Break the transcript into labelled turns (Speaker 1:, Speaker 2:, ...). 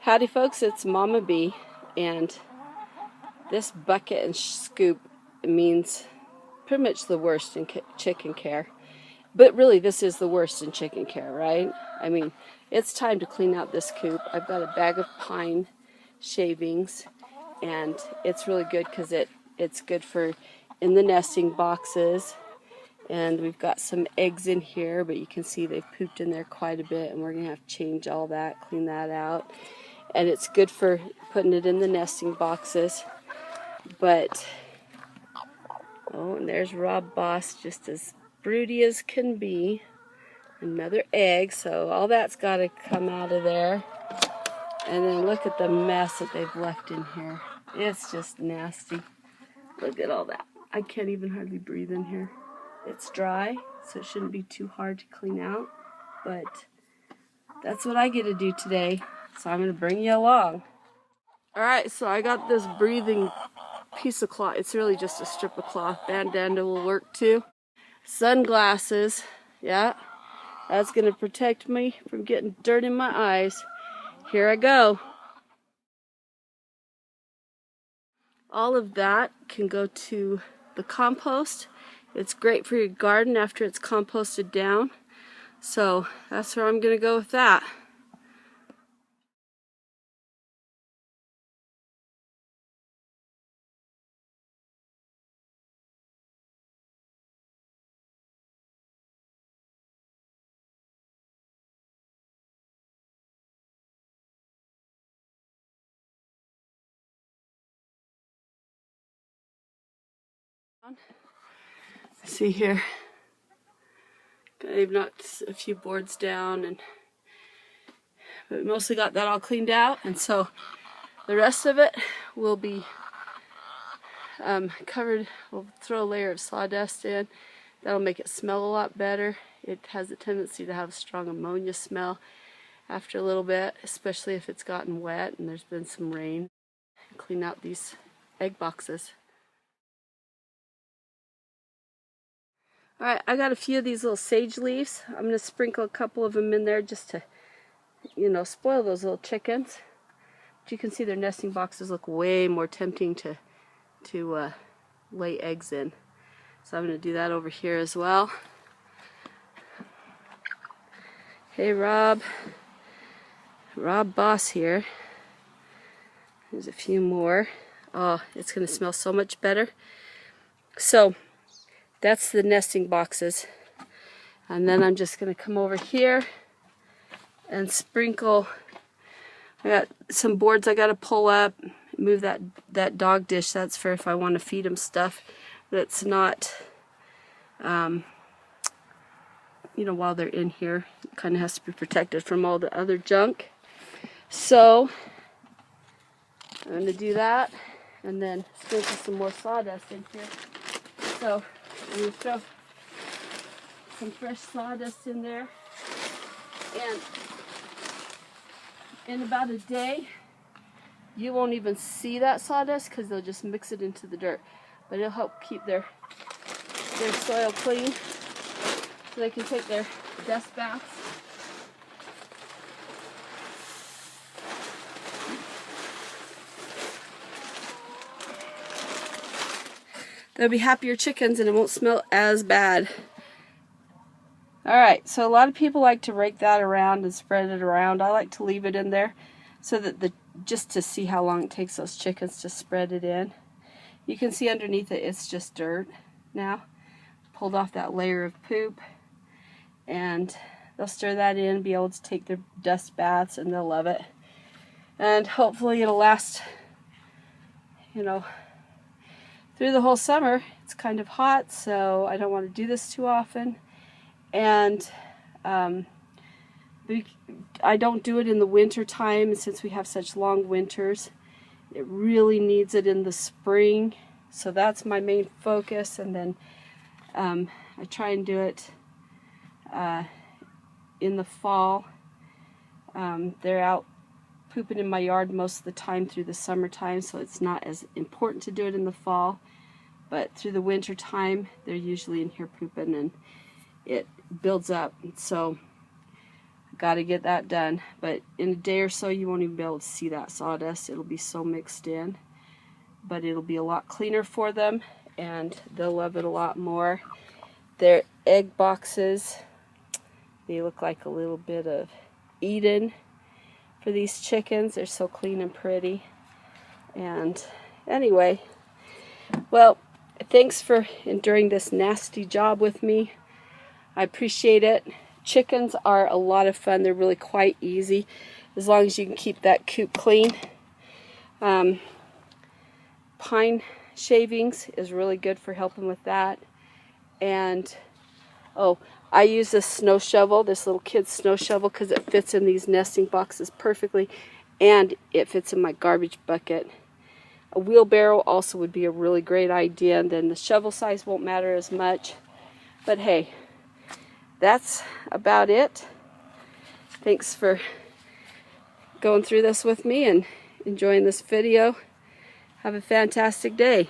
Speaker 1: Howdy folks, it's Mama Bee, and this bucket and scoop means pretty much the worst in chicken care. But really, this is the worst in chicken care, right? I mean, it's time to clean out this coop. I've got a bag of pine shavings, and it's really good because it's good for in the nesting boxes. And we've got some eggs in here, but you can see they've pooped in there quite a bit, and we're going to have to change all that, clean that out. And it's good for putting it in the nesting boxes. But, oh, and there's Rob Boss, just as broody as can be. Another egg, so all that's got to come out of there. And then look at the mess that they've left in here. It's just nasty. Look at all that. I can't even hardly breathe in here. It's dry, so it shouldn't be too hard to clean out. But that's what I get to do today. So I'm going to bring you along. Alright, so I got this breathing piece of cloth. It's really just a strip of cloth. Bandana will work too. Sunglasses. Yeah, that's going to protect me from getting dirt in my eyes. Here I go. All of that can go to the compost. It's great for your garden after it's composted down. So that's where I'm going to go with that. See here, I've knocked a few boards down, but mostly got that all cleaned out, and so the rest of it will be covered. We'll throw a layer of sawdust in. That'll make it smell a lot better. It has a tendency to have a strong ammonia smell after a little bit, especially if it's gotten wet and there's been some rain. Clean out these egg boxes. Alright, I got a few of these little sage leaves. I'm going to sprinkle a couple of them in there just to, spoil those little chickens. But you can see their nesting boxes look way more tempting to lay eggs in. So I'm going to do that over here as well. Hey Rob Boss here. There's a few more. Oh, it's going to smell so much better. So that's the nesting boxes. And then I'm just going to come over here and sprinkle. I got some boards I got to pull up, move that dog dish. That's for if I want to feed them stuff that's not, while they're in here. It kind of has to be protected from all the other junk. So I'm going to do that and then sprinkle some more sawdust in here. So I'm going to throw some fresh sawdust in there, and in about a day you won't even see that sawdust because they'll just mix it into the dirt, but it'll help keep their soil clean so they can take their dust baths. They'll be happier chickens and it won't smell as bad. Alright, so a lot of people like to rake that around and spread it around. I like to leave it in there so that just to see how long it takes those chickens to spread it in. You can see underneath it, it's just dirt now. Pulled off that layer of poop, and they'll stir that in, be able to take their dust baths, and they'll love it. And hopefully it'll last, through the whole summer. It's kind of hot, so I don't want to do this too often. And I don't do it in the winter time, since we have such long winters. It really needs it in the spring, so that's my main focus. And then I try and do it in the fall. They're out pooping in my yard most of the time through the summertime, so it's not as important to do it in the fall. But through the winter time, they're usually in here pooping, and it builds up. So Got to get that done. But in a day or so, you won't even be able to see that sawdust. It'll be so mixed in. But it'll be a lot cleaner for them, and they'll love it a lot more. Their egg boxes, they look like a little bit of Eden for these chickens. They're so clean and pretty. And anyway, well, thanks for enduring this nasty job with me. I appreciate it. Chickens are a lot of fun. They're really quite easy as long as you can keep that coop clean. Pine shavings is really good for helping with that. And oh, I use this snow shovel, this little kid's snow shovel, because it fits in these nesting boxes perfectly, and it fits in my garbage bucket. A wheelbarrow also would be a really great idea, and then the shovel size won't matter as much. But hey, that's about it. Thanks for going through this with me and enjoying this video. Have a fantastic day.